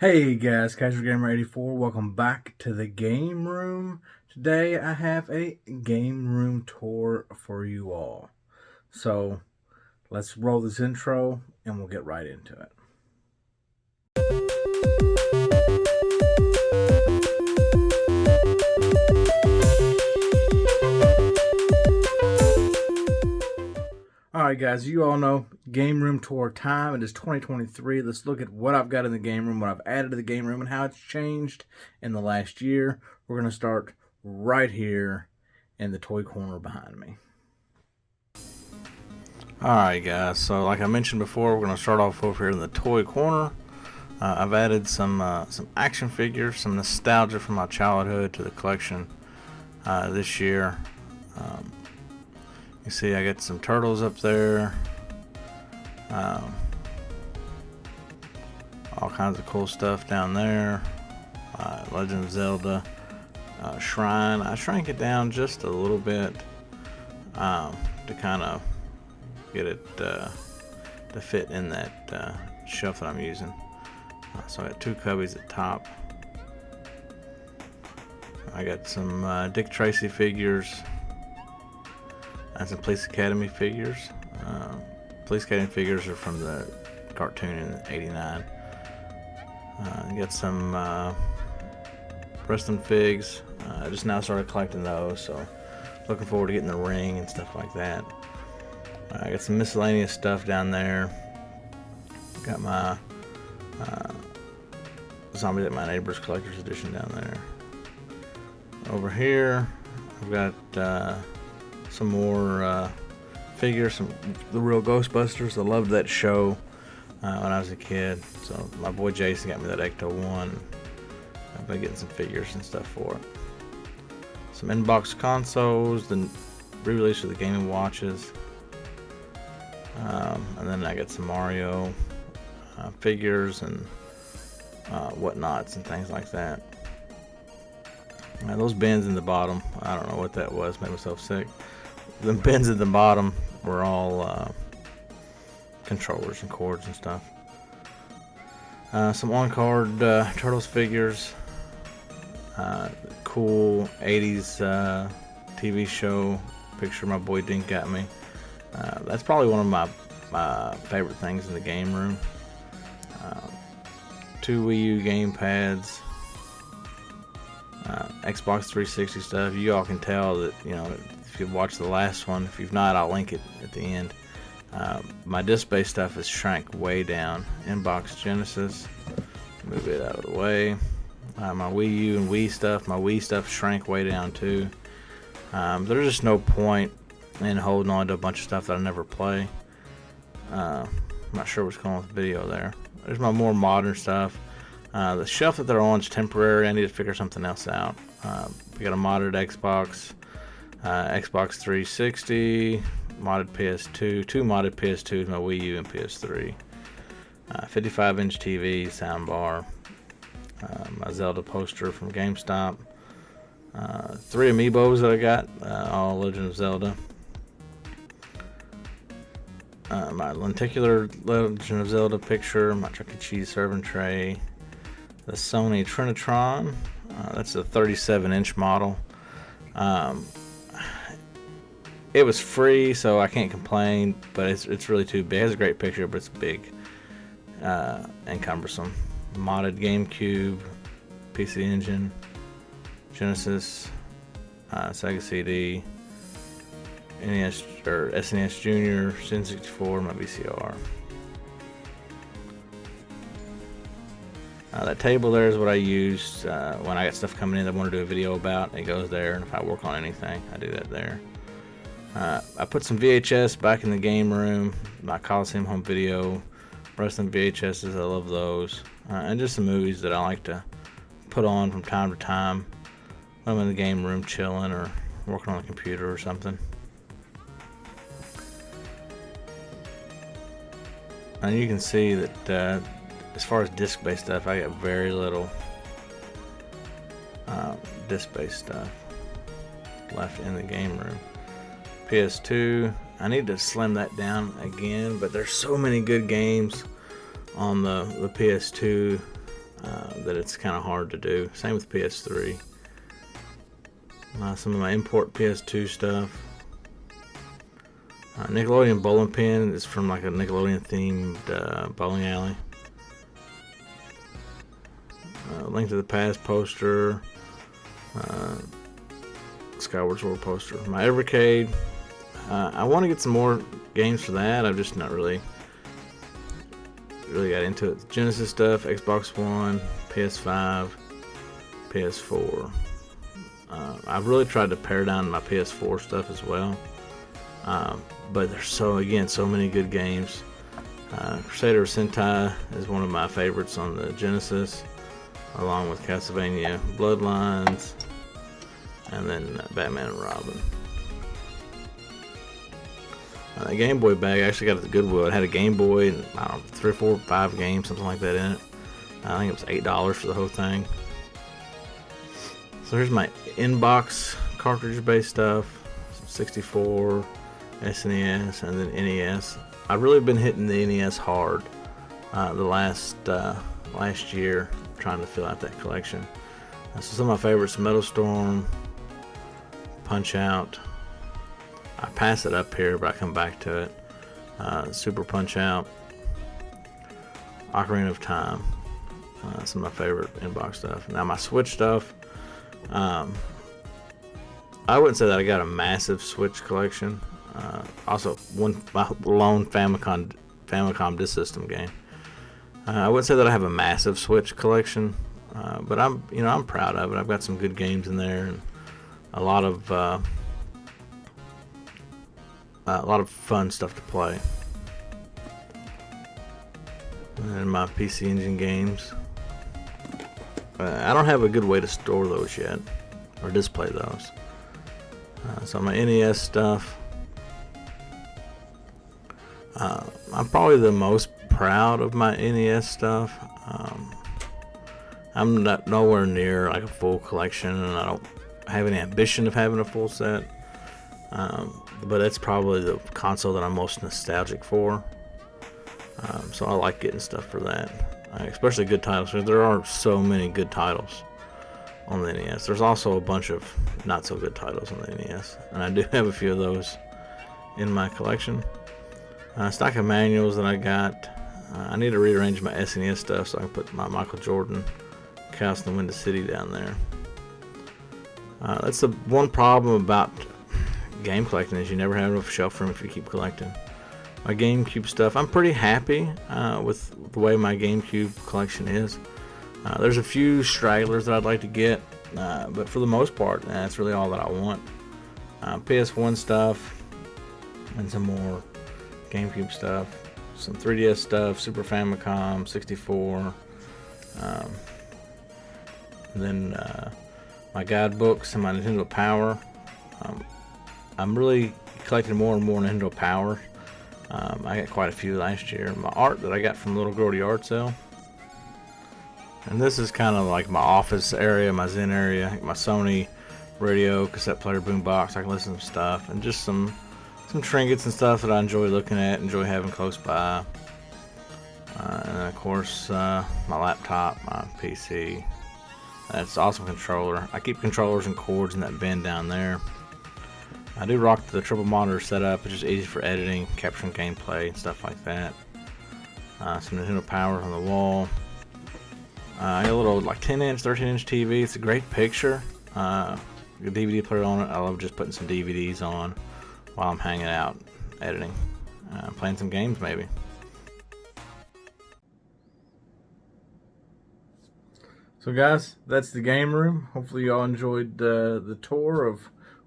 Hey guys, Casual Gamer 84, welcome back to the game room. Today I have a game room tour for you all. So let's roll this intro and we'll get right into it. Alright guys, you all know game room tour time. It is 2023. Let's look at what I've got in the game room, what I've added to the game room, and how it's changed in the last year. We're going to start right here in the toy corner behind me. Alright guys, so like I mentioned before, we're going to start off over here in the toy corner. I've added some action figures, some nostalgia from my childhood to the collection this year. You see I got some turtles up there. All kinds of cool stuff down there. Legend of Zelda shrine. I shrank it down just a little bit to kind of get it to fit in that shelf that I'm using. So I got two cubbies at the top. I got some Dick Tracy figures and some Police Academy figures. Police Academy figures are from the cartoon in '89. Got some wrestling figs. I just now started collecting those, so looking forward to getting the ring and stuff like that. I got some miscellaneous stuff down there. Got my Zombies at My Neighbor's Collector's Edition down there. Over here, I've got some more figures, the real Ghostbusters. I loved that show when I was a kid. So my boy Jason got me that Ecto 1. I've been getting some figures and stuff for it. Some in-box consoles, the re-release of the Game & Watches. And then I got some Mario figures and whatnots and things like that. Those bins in the bottom, I don't know what that was, made myself sick. The bins at the bottom were all controllers and cords and stuff. Some on-card Turtles figures. Cool 80s TV show picture my boy Dink got me. That's probably one of my favorite things in the game room. Two Wii U game pads. Xbox 360 stuff. You all can tell that, you know, if you've watched the last one. If you've not, I'll link it at the end. My disc-based stuff is shrank way down. Inbox Genesis. Move it out of the way. My Wii U and Wii stuff. My Wii stuff shrank way down too. There's just no point in holding on to a bunch of stuff that I never play. I'm not sure what's going on with the video there. There's my more modern stuff. The shelf that they're on is temporary. I need to figure something else out. We got a modded Xbox, Xbox 360, modded PS2, two modded PS2s, my Wii U and PS3, 55-inch TV, soundbar, my Zelda poster from GameStop, 3 amiibos that I got, all Legend of Zelda. My lenticular Legend of Zelda picture, my Chuck E. Cheese serving tray, the Sony Trinitron, that's a 37-inch model. It was free, so I can't complain, but it's really too big. It has a great picture, but it's big and cumbersome. Modded GameCube, PC Engine, Genesis, Sega CD, NES or SNES Junior, N64, my VCR. That table there is what I use when I got stuff coming in that I want to do a video about. It goes there, and if I work on anything, I do that there. I put some VHS back in the game room. My Coliseum home video, wrestling VHSs, I love those. And just some movies that I like to put on from time to time when I'm in the game room chilling or working on the computer or something. And you can see that as far as disc-based stuff, I got very little disc-based stuff left in the game room. PS2, I need to slim that down again, but there's so many good games on the PS2. that it's kind of hard to do. Same with PS3. Some of my import PS2 stuff. Nickelodeon bowling pin is from like a Nickelodeon themed bowling alley. Link to the Past poster. Skyward Sword poster. My Evercade. I want to get some more games for that. I've just not really got into it. Genesis stuff, Xbox One, PS5, PS4. I've really tried to pare down my PS4 stuff as well. But there's so many good games. Crusader Sentai is one of my favorites on the Genesis, along with Castlevania Bloodlines, and then Batman and Robin. The Game Boy bag I actually got at the Goodwill. It had a Game Boy and 3, 4, 5 games, something like that in it. I think it was $8 for the whole thing. So here's my inbox cartridge-based stuff: 64, SNES, and then NES. I've really been hitting the NES hard the last year, trying to fill out that collection. So some of my favorites: Metal Storm, Punch Out. I pass it up here, but I come back to it. Super Punch Out, Ocarina of Time. Some of my favorite inbox stuff. Now my Switch stuff. I wouldn't say that I got a massive Switch collection. Also, my lone Famicom Disk System game. I wouldn't say that I have a massive Switch collection, but I'm proud of it. I've got some good games in there and a lot of fun stuff to play. And my PC Engine games. I don't have a good way to store those yet, or display those. So my NES stuff. I'm probably the most proud of my NES stuff. I'm not nowhere near like a full collection, and I don't have any ambition of having a full set. But that's probably the console that I'm most nostalgic for. So I like getting stuff for that. Especially good titles, because there are so many good titles on the NES. There's also a bunch of not so good titles on the NES, and I do have a few of those in my collection. Stock of manuals that I got. I need to rearrange my SNES stuff so I can put my Michael Jordan Chaos in the Windy City down there. That's the one problem about game collecting, is you never have enough shelf room if you keep collecting. My GameCube stuff, I'm pretty happy with the way my GameCube collection is. There's a few stragglers that I'd like to get, but for the most part, that's really all that I want. PS1 stuff, and some more GameCube stuff, some 3DS stuff, Super Famicom, 64, and then my guidebooks and my Nintendo Power. I'm really collecting more and more Nintendo Power. I got quite a few last year. My art that I got from Little Grody Art Sale. And this is kind of like my office area, my Zen area, my Sony radio, cassette player, boombox. I can listen to stuff, and just some trinkets and stuff that I enjoy looking at, enjoy having close by. And then of course my laptop, my PC. That's awesome controller. I keep controllers and cords in that bin down there. I do rock the triple monitor setup. It's just easy for editing, capturing gameplay, and stuff like that. Some Nintendo Power on the wall. I got a little like 10-inch, 13-inch TV. It's a great picture. A DVD player on it. I love just putting some DVDs on while I'm hanging out, editing, playing some games maybe. So guys, that's the game room. Hopefully you all enjoyed the tour of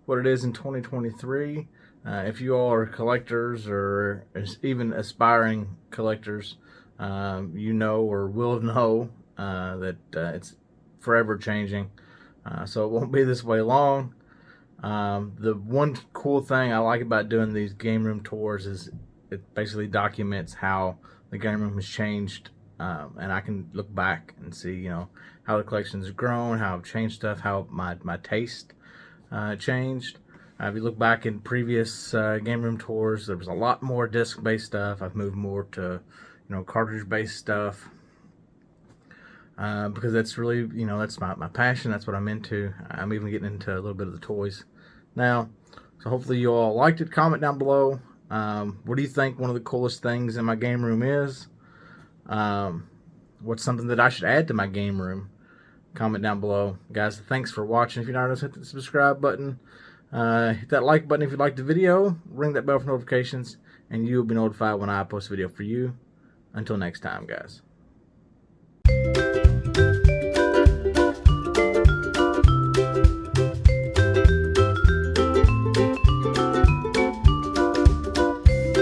what it is in 2023. If you all are collectors or even aspiring collectors, you know or will know that it's forever changing. So it won't be this way long. The one cool thing I like about doing these game room tours is it basically documents how the game room has changed, and I can look back and see, you know, how the collection's grown, how I've changed stuff, how my taste changed. If you look back in previous game room tours, there was a lot more disc-based stuff. I've moved more to, you know, cartridge-based stuff. because that's really, that's my passion. That's what I'm into. I'm even getting into a little bit of the toys now. So hopefully you all liked it. Comment down below. What do you think one of the coolest things in my game room is? What's something that I should add to my game room? Comment down below. Guys, thanks for watching. If you're not, hit the subscribe button. Hit that like button if you liked the video. Ring that bell for notifications, and you will be notified when I post a video for you. Until next time, guys.